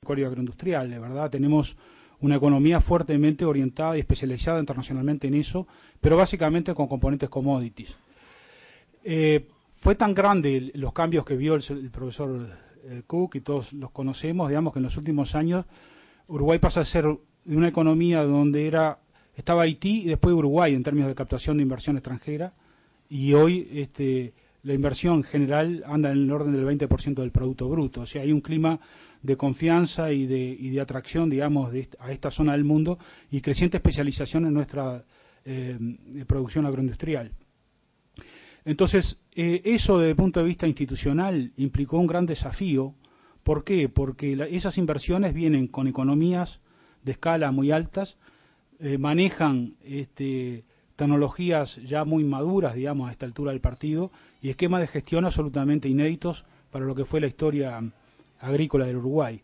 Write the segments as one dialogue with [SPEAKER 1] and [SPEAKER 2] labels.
[SPEAKER 1] agroindustriales, ¿verdad? Tenemos una economía fuertemente orientada y especializada internacionalmente en eso, pero básicamente con componentes commodities. Fue tan grande los cambios que vio el profesor Cook, y todos los conocemos, digamos que en los últimos años Uruguay pasa a ser de una economía donde estaba Haití y después Uruguay en términos de captación de inversión extranjera, y hoy la inversión general anda en el orden del 20% del Producto Bruto. O sea, hay un clima de confianza y de atracción, digamos, a esta zona del mundo, y creciente especialización en nuestra producción agroindustrial. Entonces, eso desde el punto de vista institucional implicó un gran desafío. ¿Por qué? Porque esas inversiones vienen con economías de escala muy altas, manejan tecnologías ya muy maduras, digamos, a esta altura del partido, y esquemas de gestión absolutamente inéditos para lo que fue la historia agrícola del Uruguay.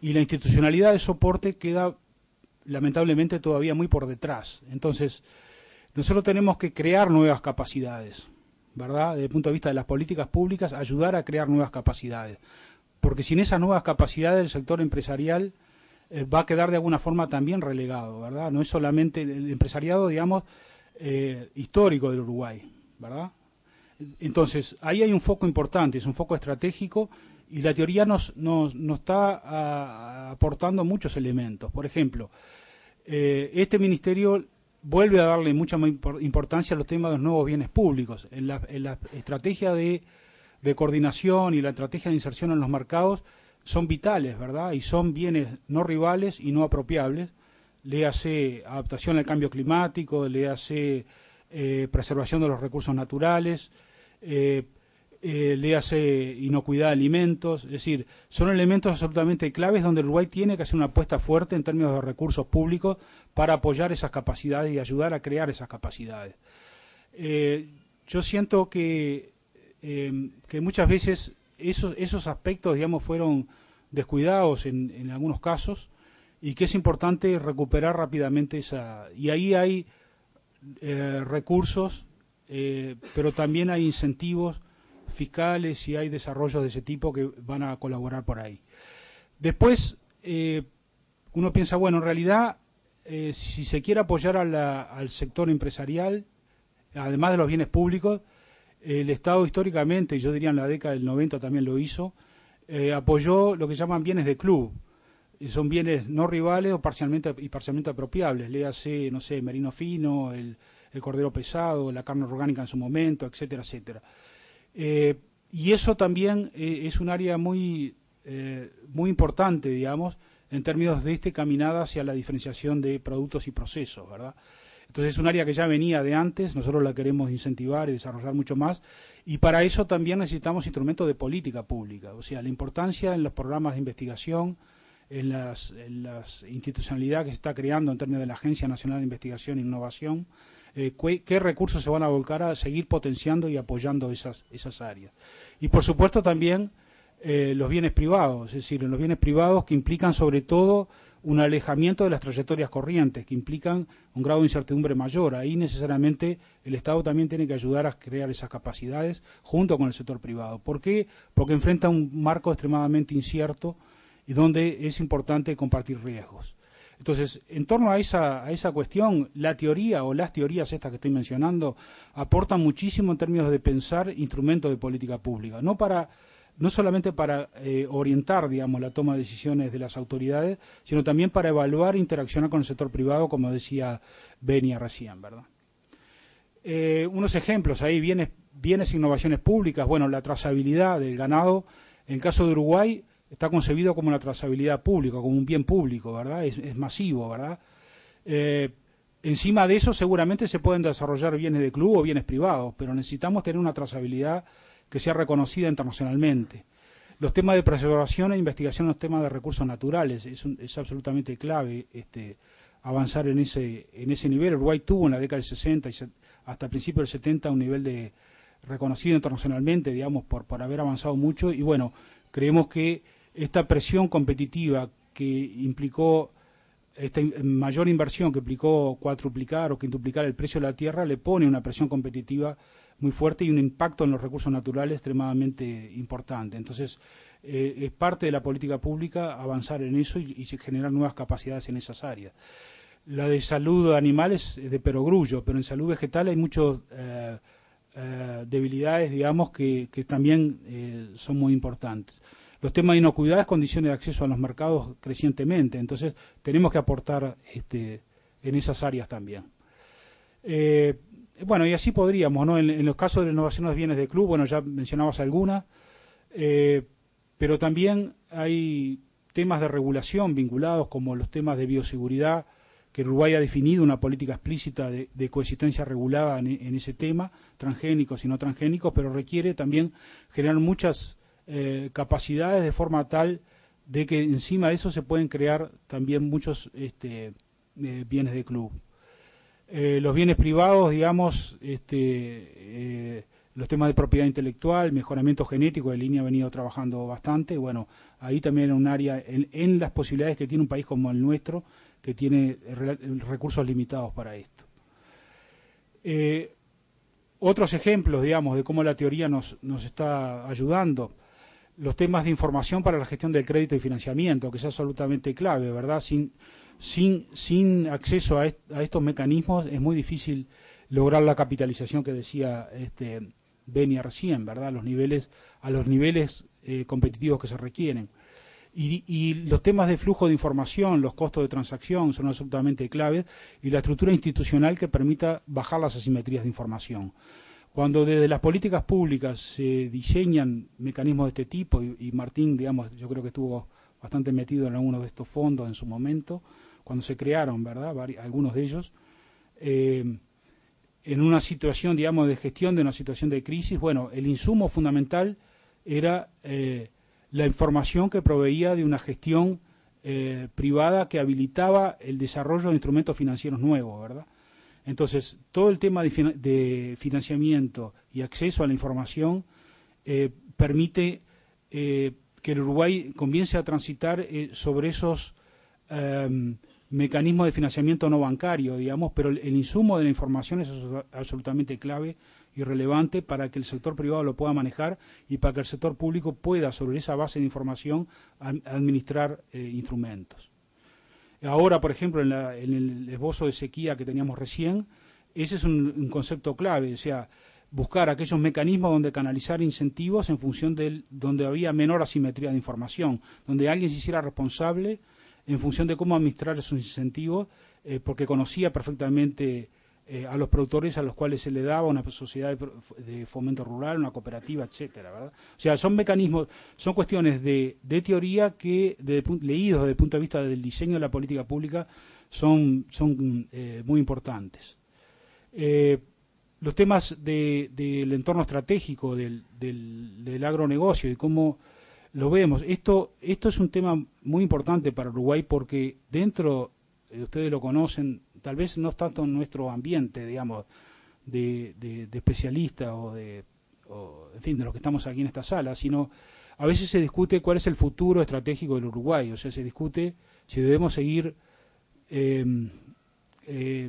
[SPEAKER 1] Y la institucionalidad de soporte queda, lamentablemente, todavía muy por detrás. Entonces, nosotros tenemos que crear nuevas capacidades, ¿verdad? Desde el punto de vista de las políticas públicas, ayudar a crear nuevas capacidades. Porque sin esas nuevas capacidades, el sector empresarial va a quedar de alguna forma también relegado, ¿verdad? No es solamente el empresariado, digamos, histórico del Uruguay, ¿verdad? Entonces, ahí hay un foco importante, es un foco estratégico, y la teoría nos está aportando muchos elementos. Por ejemplo, este ministerio vuelve a darle mucha importancia a los temas de los nuevos bienes públicos. En la estrategia de coordinación y la estrategia de inserción en los mercados son vitales, ¿verdad? Y son bienes no rivales y no apropiables. Léase adaptación al cambio climático, léase preservación de los recursos naturales, léase inocuidad de alimentos. Es decir, son elementos absolutamente claves donde el Uruguay tiene que hacer una apuesta fuerte en términos de recursos públicos para apoyar esas capacidades y ayudar a crear esas capacidades. Yo siento que muchas veces esos aspectos, digamos, fueron descuidados en algunos casos, y que es importante recuperar rápidamente y ahí hay recursos, pero también hay incentivos fiscales y hay desarrollos de ese tipo que van a colaborar por ahí. Después, uno piensa, bueno, en realidad, si se quiere apoyar al sector empresarial, además de los bienes públicos, el Estado históricamente, yo diría en la década del 90 también lo hizo, apoyó lo que llaman bienes de club. Son bienes no rivales o parcialmente apropiables. Léase, no sé, merino fino, el cordero pesado, la carne orgánica en su momento, etcétera, etcétera. Y eso también es un área muy importante, digamos, en términos de caminada hacia la diferenciación de productos y procesos, ¿verdad? Entonces es un área que ya venía de antes, nosotros la queremos incentivar y desarrollar mucho más, y para eso también necesitamos instrumentos de política pública. O sea, la importancia en los programas de investigación, en las institucionalidad que se está creando en términos de la Agencia Nacional de Investigación e Innovación, qué recursos se van a volcar a seguir potenciando y apoyando esas áreas. Y por supuesto también los bienes privados, es decir, los bienes privados que implican sobre todo un alejamiento de las trayectorias corrientes, que implican un grado de incertidumbre mayor. Ahí necesariamente el Estado también tiene que ayudar a crear esas capacidades junto con el sector privado. ¿Por qué? Porque enfrenta un marco extremadamente incierto y donde es importante compartir riesgos. Entonces, en torno a esa cuestión, la teoría o las teorías estas que estoy mencionando aportan muchísimo en términos de pensar instrumentos de política pública, no solamente para orientar, digamos, la toma de decisiones de las autoridades, sino también para evaluar e interaccionar con el sector privado, como decía Benia recién, ¿verdad? Unos ejemplos ahí, bienes e innovaciones públicas. Bueno, la trazabilidad del ganado, en el caso de Uruguay, está concebido como una trazabilidad pública, como un bien público, ¿verdad? Es masivo, ¿verdad? Encima de eso seguramente se pueden desarrollar bienes de club o bienes privados, pero necesitamos tener una trazabilidad que sea reconocida internacionalmente. Los temas de preservación e investigación, los temas de recursos naturales, es absolutamente clave avanzar en ese nivel. Uruguay tuvo en la década del 60 y hasta el principio del 70 un nivel de reconocido internacionalmente, digamos, por haber avanzado mucho, y bueno, creemos que esta presión competitiva que implicó esta mayor inversión que implicó cuadruplicar o quintuplicar el precio de la tierra le pone una presión competitiva muy fuerte y un impacto en los recursos naturales extremadamente importante. Entonces, es parte de la política pública avanzar en eso y generar nuevas capacidades en esas áreas. La de salud de animales es de perogrullo, pero en salud vegetal hay muchas debilidades, digamos, que también son muy importantes. Los temas de inocuidades, condiciones de acceso a los mercados crecientemente, entonces tenemos que aportar en esas áreas también. Bueno, y así podríamos, ¿no? En los casos de renovación de los bienes de club, bueno, ya mencionabas algunas, pero también hay temas de regulación vinculados como los temas de bioseguridad, que Uruguay ha definido una política explícita de coexistencia regulada en ese tema, transgénicos y no transgénicos, pero requiere también generar muchas capacidades de forma tal de que encima de eso se pueden crear también muchos bienes de club. Los bienes privados, digamos, los temas de propiedad intelectual, mejoramiento genético, en línea ha venido trabajando bastante. Bueno, ahí también en un área, en las posibilidades que tiene un país como el nuestro, que tiene recursos limitados para esto. Otros ejemplos, digamos, de cómo la teoría nos está ayudando. Los temas de información para la gestión del crédito y financiamiento, que es absolutamente clave, ¿verdad? Sin acceso a estos mecanismos es muy difícil lograr la capitalización que decía Benia recién, ¿verdad? A los niveles competitivos que se requieren. Y los temas de flujo de información, los costos de transacción son absolutamente claves, y la estructura institucional que permita bajar las asimetrías de información. Cuando desde las políticas públicas se diseñan mecanismos de este tipo, y Martín, digamos, yo creo que estuvo bastante metido en algunos de estos fondos en su momento, cuando se crearon, ¿verdad?, algunos de ellos, en una situación, digamos, de gestión de una situación de crisis, bueno, el insumo fundamental era la información que proveía de una gestión privada que habilitaba el desarrollo de instrumentos financieros nuevos, ¿verdad? Entonces, todo el tema de financiamiento y acceso a la información permite que el Uruguay comience a transitar sobre esos mecanismos de financiamiento no bancario, digamos, pero el insumo de la información es absolutamente clave y relevante para que el sector privado lo pueda manejar y para que el sector público pueda, sobre esa base de información, administrar instrumentos. Ahora, por ejemplo, en el esbozo de sequía que teníamos recién, ese es un concepto clave, o sea, buscar aquellos mecanismos donde canalizar incentivos en función de donde había menor asimetría de información, donde alguien se hiciera responsable en función de cómo administrar esos incentivos, porque conocía perfectamente a los productores a los cuales se le daba una sociedad de fomento rural, una cooperativa, etcétera, ¿verdad? O sea, son mecanismos, son cuestiones de teoría que, leídos desde el punto de vista del diseño de la política pública, son muy importantes. Los temas del entorno estratégico del agronegocio y cómo lo vemos, esto es un tema muy importante para Uruguay porque dentro, ustedes lo conocen, tal vez no tanto en nuestro ambiente, digamos, de especialistas o en fin, de los que estamos aquí en esta sala, sino a veces se discute cuál es el futuro estratégico del Uruguay, o sea, se discute si debemos seguir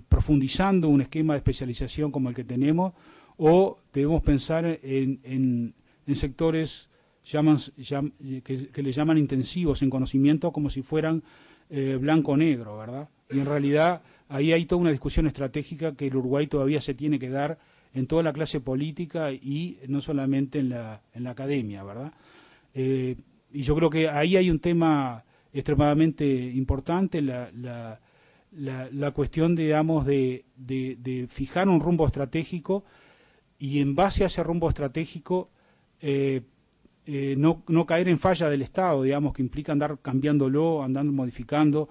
[SPEAKER 1] profundizando un esquema de especialización como el que tenemos o debemos pensar en sectores que le llaman intensivos en conocimiento como si fueran blanco-negro, ¿verdad? Y en realidad ahí hay toda una discusión estratégica que el Uruguay todavía se tiene que dar en toda la clase política y no solamente en la academia, ¿verdad? Y yo creo que ahí hay un tema extremadamente importante, la cuestión, digamos, de fijar un rumbo estratégico y en base a ese rumbo estratégico no caer en falla del Estado, digamos, que implica andar cambiándolo, andando modificando.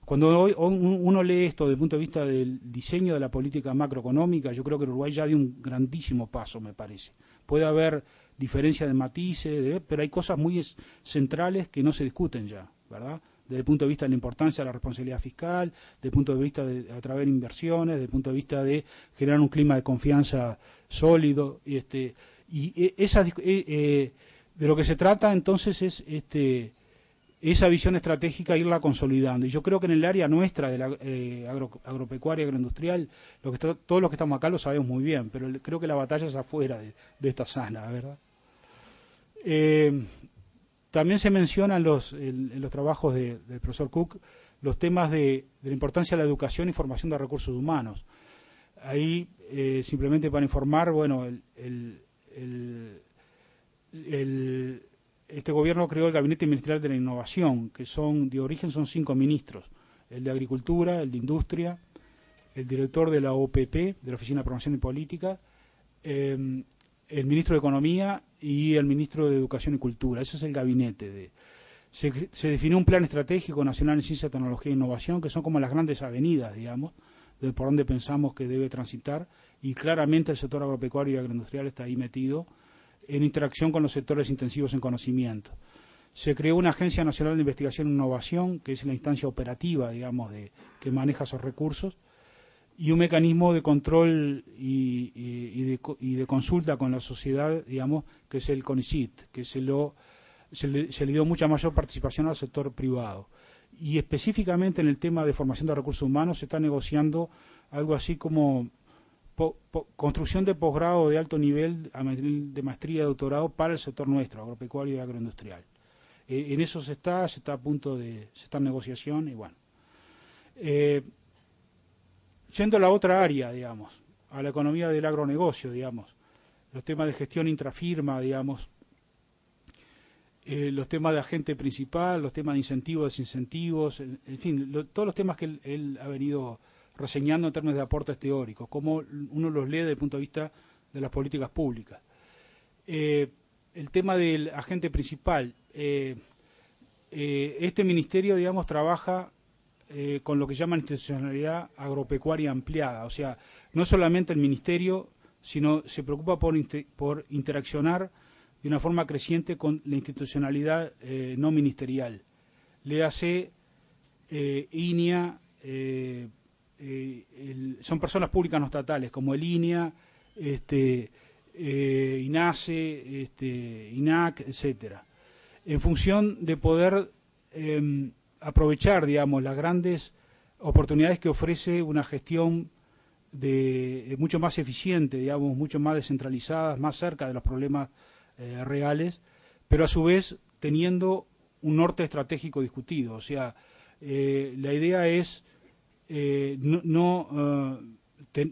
[SPEAKER 1] Cuando uno lee esto desde el punto de vista del diseño de la política macroeconómica, yo creo que el Uruguay ya dio un grandísimo paso, me parece. Puede haber diferencias de matices, pero hay cosas muy centrales que no se discuten ya, ¿verdad? Desde el punto de vista de la importancia de la responsabilidad fiscal, desde el punto de vista de atraer inversiones, desde el punto de vista de generar un clima de confianza sólido. De lo que se trata entonces es esa visión estratégica irla consolidando. Y yo creo que en el área nuestra de la agropecuaria, agroindustrial, todos los que estamos acá lo sabemos muy bien, pero creo que la batalla es afuera de esta sala, ¿verdad? También se mencionan en los trabajos del profesor Cook los temas de la importancia de la educación y formación de recursos humanos. Ahí, simplemente para informar, bueno, este gobierno creó el Gabinete Ministerial de la Innovación, que de origen son 5 ministros: el de Agricultura, el de Industria, el director de la OPP, de la Oficina de Promoción y Política, el ministro de Economía y el ministro de Educación y Cultura. Ese es el gabinete. Se definió un plan estratégico nacional en ciencia, tecnología e innovación, que son como las grandes avenidas, digamos, por donde pensamos que debe transitar, y claramente el sector agropecuario y agroindustrial está ahí metido en interacción con los sectores intensivos en conocimiento. Se creó una Agencia Nacional de Investigación e Innovación, que es la instancia operativa, digamos, que maneja esos recursos, y un mecanismo de control y de consulta con la sociedad, digamos, que es el CONICIT, que se le dio mucha mayor participación al sector privado. Y específicamente en el tema de formación de recursos humanos se está negociando algo así como construcción de posgrado de alto nivel, de maestría y doctorado para el sector nuestro, agropecuario y agroindustrial. En eso se está a punto se está en negociación y bueno. Yendo a la otra área, digamos, a la economía del agronegocio, digamos, los temas de gestión intrafirma, digamos, los temas de agente principal, los temas de incentivos, desincentivos, en fin, todos los temas que él ha venido reseñando en términos de aportes teóricos, cómo uno los lee desde el punto de vista de las políticas públicas. El tema del agente principal, este ministerio, digamos, trabaja con lo que llaman institucionalidad agropecuaria ampliada, o sea, no solamente el ministerio, sino se preocupa por interaccionar de una forma creciente con la institucionalidad no ministerial. Léase INEA, son personas públicas no estatales, como el INEA, INASE, INAC, etcétera, en función de poder aprovechar, digamos, las grandes oportunidades que ofrece una gestión mucho más eficiente, digamos, mucho más descentralizada, más cerca de los problemas reales, pero a su vez teniendo un norte estratégico discutido. O sea, la idea es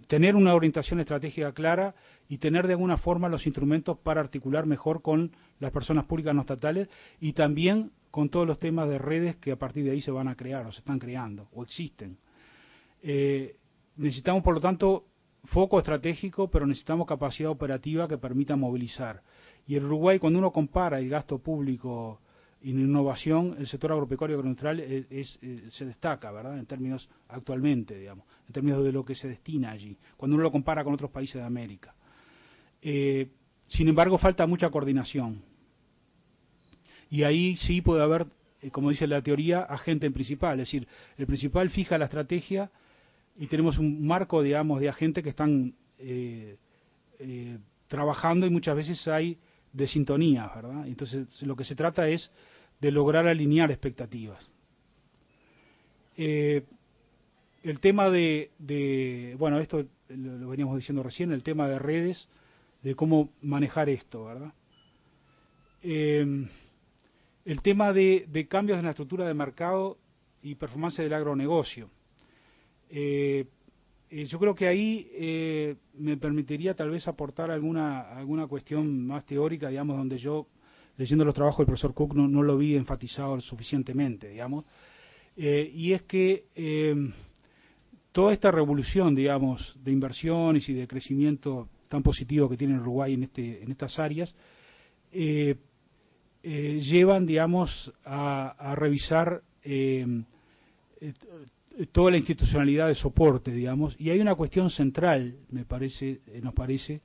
[SPEAKER 1] tener una orientación estratégica clara y tener de alguna forma los instrumentos para articular mejor con las personas públicas no estatales y también con todos los temas de redes que a partir de ahí se van a crear o se están creando o existen. Necesitamos, por lo tanto, foco estratégico, pero necesitamos capacidad operativa que permita movilizar. Y en Uruguay, cuando uno compara el gasto público en innovación, el sector agropecuario y agroindustrial se destaca, ¿verdad?, en términos actualmente, digamos, en términos de lo que se destina allí, cuando uno lo compara con otros países de América. Sin embargo, falta mucha coordinación. Y ahí sí puede haber, como dice la teoría, agente principal, es decir, el principal fija la estrategia y tenemos un marco, digamos, de agentes que están trabajando y muchas veces hay desintonías, ¿verdad? Entonces lo que se trata es de lograr alinear expectativas. El tema bueno, esto lo veníamos diciendo recién, el tema de redes, de cómo manejar esto, ¿verdad? El tema de cambios en la estructura de mercado y performance del agronegocio. Yo creo que ahí me permitiría tal vez aportar alguna cuestión más teórica, digamos, donde yo, leyendo los trabajos del profesor Cook, no lo vi enfatizado suficientemente, digamos, y es que toda esta revolución, digamos, de inversiones y de crecimiento tan positivo que tiene Uruguay en estas áreas, llevan, digamos, a revisar toda la institucionalidad de soporte, digamos, y hay una cuestión central, nos parece,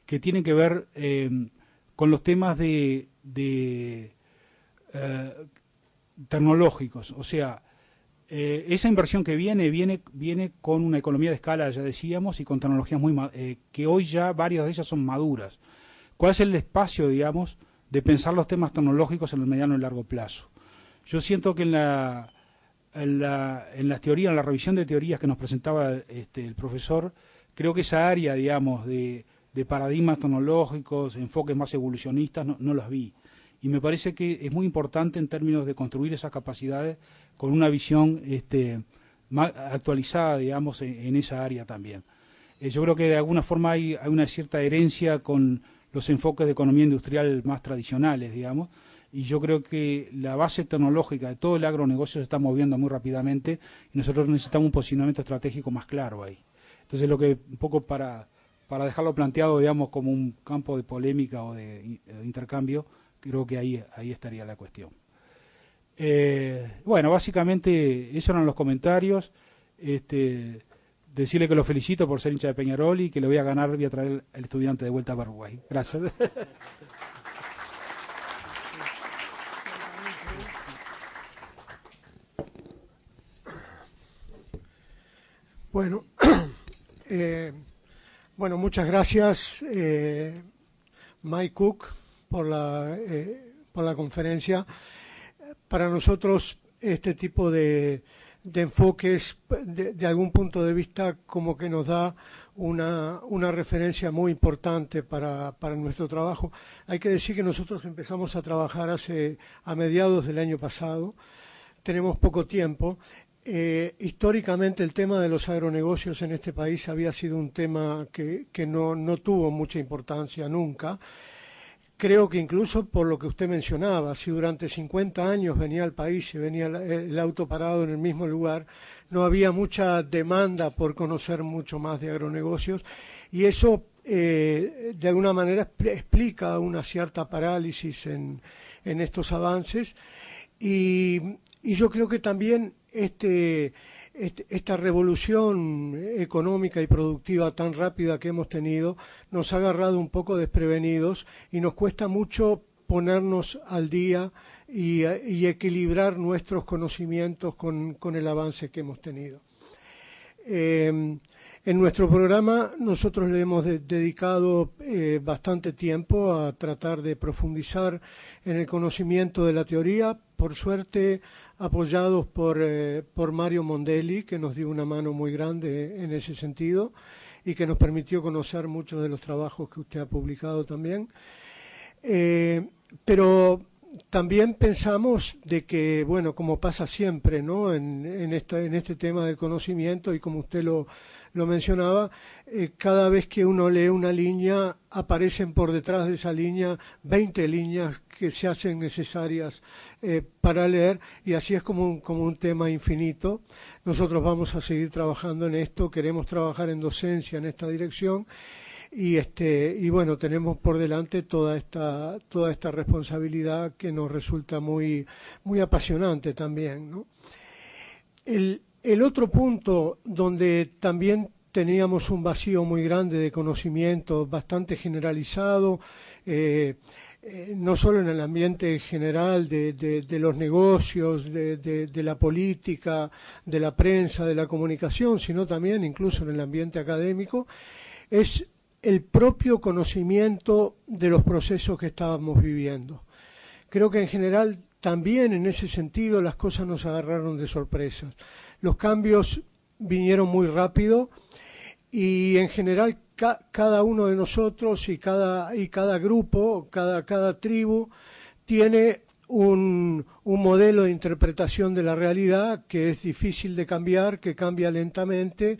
[SPEAKER 1] que tiene que ver con los temas tecnológicos. O sea, esa inversión que viene con una economía de escala, ya decíamos, y con tecnologías que hoy ya varias de ellas son maduras. ¿Cuál es el espacio, digamos, de pensar los temas tecnológicos en el mediano y largo plazo? Yo siento que en las teorías, en la revisión de teorías que nos presentaba el profesor, creo que esa área, digamos, de paradigmas tecnológicos, enfoques más evolucionistas, no las vi. Y me parece que es muy importante en términos de construir esas capacidades con una visión más actualizada, digamos, en esa área también. Yo creo que de alguna forma hay una cierta herencia con los enfoques de economía industrial más tradicionales, digamos, y yo creo que la base tecnológica de todo el agronegocio se está moviendo muy rápidamente y nosotros necesitamos un posicionamiento estratégico más claro ahí. Entonces, lo que un poco para dejarlo planteado, digamos, como un campo de polémica o de intercambio, creo que ahí estaría la cuestión. Bueno, básicamente esos eran los comentarios. Decirle que lo felicito por ser hincha de Peñarol y que le voy a ganar, voy a traer al Estudiante de vuelta para Uruguay. Gracias.
[SPEAKER 2] Bueno, muchas gracias, Mike Cook, por la conferencia. Para nosotros este tipo de enfoques, de algún punto de vista, como que nos da una referencia muy importante para nuestro trabajo. Hay que decir que nosotros empezamos a trabajar a mediados del año pasado. Tenemos poco tiempo. Históricamente el tema de los agronegocios en este país había sido un tema que no tuvo mucha importancia nunca. Creo que incluso por lo que usted mencionaba, si durante 50 años venía al país y venía el auto parado en el mismo lugar, no había mucha demanda por conocer mucho más de agronegocios, y eso de alguna manera explica una cierta parálisis en estos avances, y yo creo que también esta revolución económica y productiva tan rápida que hemos tenido nos ha agarrado un poco desprevenidos y nos cuesta mucho ponernos al día y equilibrar nuestros conocimientos con el avance que hemos tenido. En nuestro programa nosotros le hemos dedicado bastante tiempo a tratar de profundizar en el conocimiento de la teoría, por suerte apoyados por Mario Mondelli, que nos dio una mano muy grande en ese sentido y que nos permitió conocer muchos de los trabajos que usted ha publicado también. Pero también pensamos de que, bueno, como pasa siempre, ¿no?, en este tema del conocimiento, y como usted lo mencionaba, cada vez que uno lee una línea, aparecen por detrás de esa línea 20 líneas que se hacen necesarias para leer, y así es como un tema infinito. Nosotros vamos a seguir trabajando en esto, queremos trabajar en docencia en esta dirección, y bueno, tenemos por delante toda esta responsabilidad que nos resulta muy apasionante también, ¿no? El otro punto donde también teníamos un vacío muy grande de conocimiento, bastante generalizado, no solo en el ambiente general de los negocios, de la política, de la prensa, de la comunicación, sino también incluso en el ambiente académico, es el propio conocimiento de los procesos que estábamos viviendo. Creo que en general también en ese sentido las cosas nos agarraron de sorpresa. Los cambios vinieron muy rápido y en general cada uno de nosotros y cada grupo, cada tribu tiene un modelo de interpretación de la realidad que es difícil de cambiar, que cambia lentamente,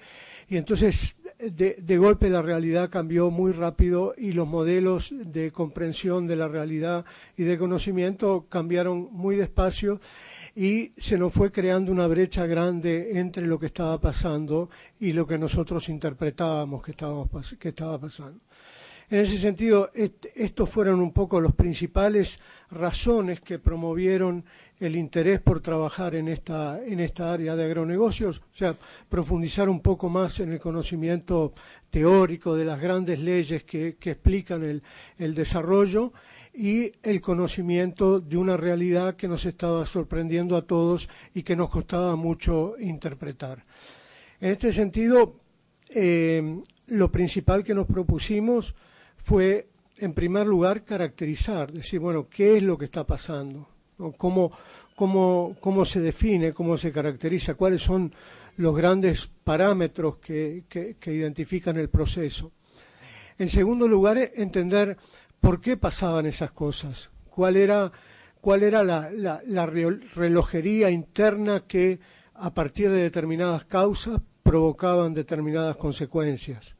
[SPEAKER 2] y entonces de golpe la realidad cambió muy rápido y los modelos de comprensión de la realidad y de conocimiento cambiaron muy despacio, y se nos fue creando una brecha grande entre lo que estaba pasando y lo que nosotros interpretábamos que estaba pasando. En ese sentido, estos fueron un poco los principales razones que promovieron el interés por trabajar en esta área de agronegocios, o sea, profundizar un poco más en el conocimiento teórico de las grandes leyes que explican el desarrollo, y el conocimiento de una realidad que nos estaba sorprendiendo a todos y que nos costaba mucho interpretar. En este sentido, lo principal que nos propusimos fue, en primer lugar, caracterizar, decir, bueno, ¿qué es lo que está pasando? ¿Cómo cómo se define, cómo se caracteriza, cuáles son los grandes parámetros que identifican el proceso. En segundo lugar, entender por qué pasaban esas cosas, cuál era la relojería interna que a partir de determinadas causas provocaban determinadas consecuencias.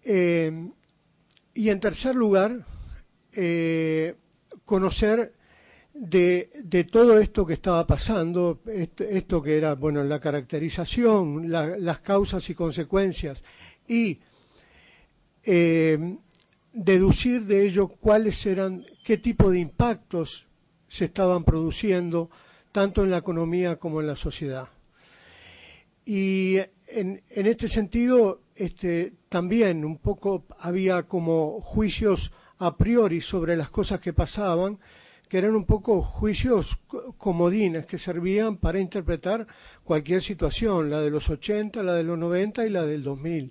[SPEAKER 2] Y en tercer lugar, conocer de todo esto que estaba pasando, esto que era, bueno, la caracterización, las causas y consecuencias, y deducir de ello qué tipo de impactos se estaban produciendo, tanto en la economía como en la sociedad. Y en este sentido, también un poco había como juicios a priori sobre las cosas que pasaban, que eran un poco juicios comodines que servían para interpretar cualquier situación, la de los 80, la de los 90 y la del 2000.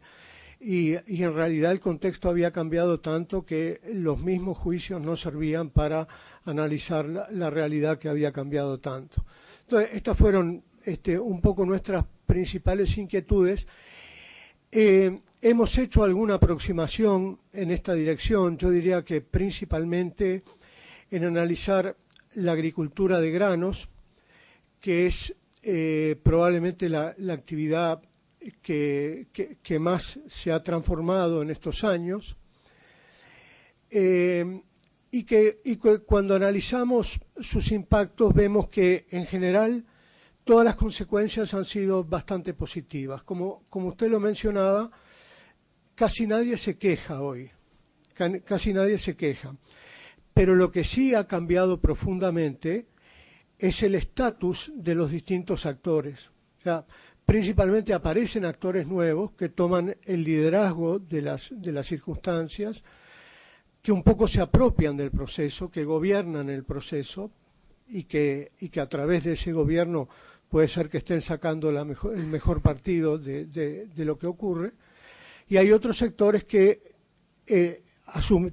[SPEAKER 2] Y en realidad el contexto había cambiado tanto que los mismos juicios no servían para analizar la realidad que había cambiado tanto. Entonces, estas fueron un poco nuestras principales inquietudes. Hemos hecho alguna aproximación en esta dirección, yo diría que principalmente en analizar la agricultura de granos, que es probablemente la actividad que más se ha transformado en estos años, y cuando analizamos sus impactos vemos que en general todas las consecuencias han sido bastante positivas. Como usted lo mencionaba, casi nadie se queja hoy, casi nadie se queja. Pero lo que sí ha cambiado profundamente es el estatus de los distintos actores. O sea, principalmente aparecen actores nuevos que toman el liderazgo de las circunstancias, que un poco se apropian del proceso, que gobiernan el proceso y que a través de ese gobierno puede ser que estén sacando el mejor partido de lo que ocurre. Y hay otros sectores que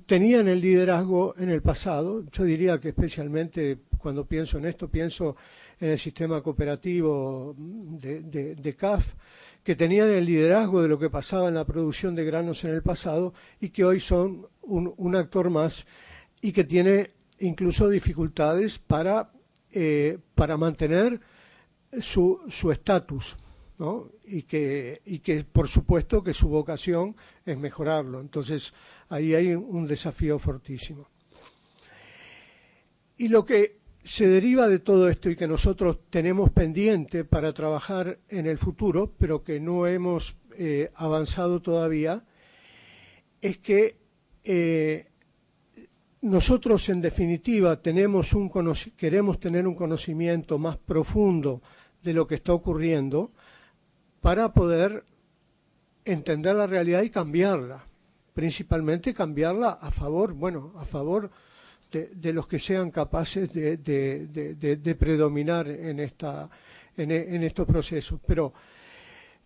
[SPEAKER 2] tenían el liderazgo en el pasado. Yo diría que especialmente cuando pienso en esto, pienso en el sistema cooperativo de CAF, que tenían el liderazgo de lo que pasaba en la producción de granos en el pasado y que hoy son un actor más y que tiene incluso dificultades para mantener su estatus, ¿no? Y que por supuesto que su vocación es mejorarlo. Entonces ahí hay un desafío fortísimo. Y lo que se deriva de todo esto y que nosotros tenemos pendiente para trabajar en el futuro, pero que no hemos avanzado todavía, es que nosotros en definitiva queremos tener un conocimiento más profundo de lo que está ocurriendo para poder entender la realidad y cambiarla, principalmente cambiarla a favor de los que sean capaces de predominar en estos procesos. Pero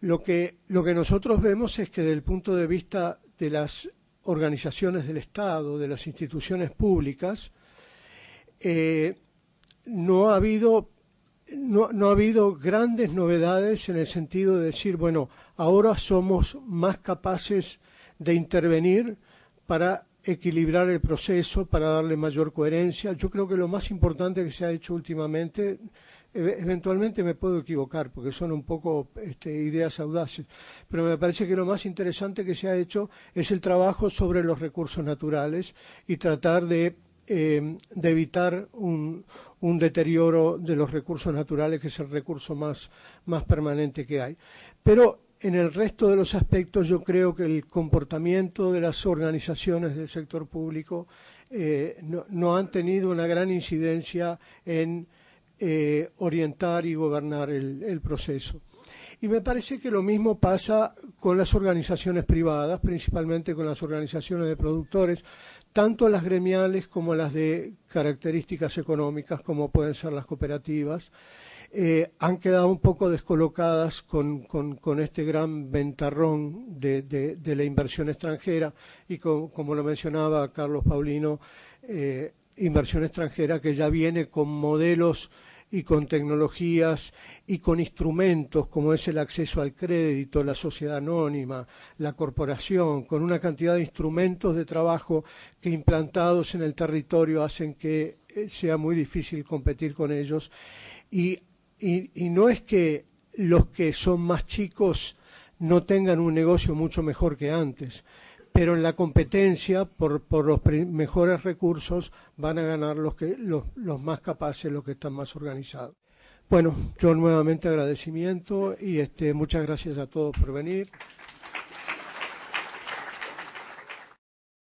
[SPEAKER 2] lo que nosotros vemos es que desde el punto de vista de las organizaciones del Estado, de las instituciones públicas, no ha habido grandes novedades en el sentido de decir, bueno, ahora somos más capaces de intervenir para equilibrar el proceso, para darle mayor coherencia. Yo creo que lo más importante que se ha hecho últimamente, eventualmente me puedo equivocar porque son un poco ideas audaces, pero me parece que lo más interesante que se ha hecho es el trabajo sobre los recursos naturales y tratar de evitar un deterioro de los recursos naturales, que es el recurso más permanente que hay. Pero en el resto de los aspectos yo creo que el comportamiento de las organizaciones del sector público no han tenido una gran incidencia en orientar y gobernar el proceso. Y me parece que lo mismo pasa con las organizaciones privadas, principalmente con las organizaciones de productores, tanto las gremiales como las de características económicas, como pueden ser las cooperativas. Han quedado un poco descolocadas con este gran ventarrón de la inversión extranjera y como lo mencionaba Carlos Paulino, inversión extranjera que ya viene con modelos y con tecnologías y con instrumentos como es el acceso al crédito, la sociedad anónima, la corporación, con una cantidad de instrumentos de trabajo que implantados en el territorio hacen que sea muy difícil competir con ellos. Y no es que los que son más chicos no tengan un negocio mucho mejor que antes, pero en la competencia, por los mejores recursos, van a ganar los más capaces, los que están más organizados. Bueno, yo nuevamente agradecimiento y muchas gracias a todos por venir.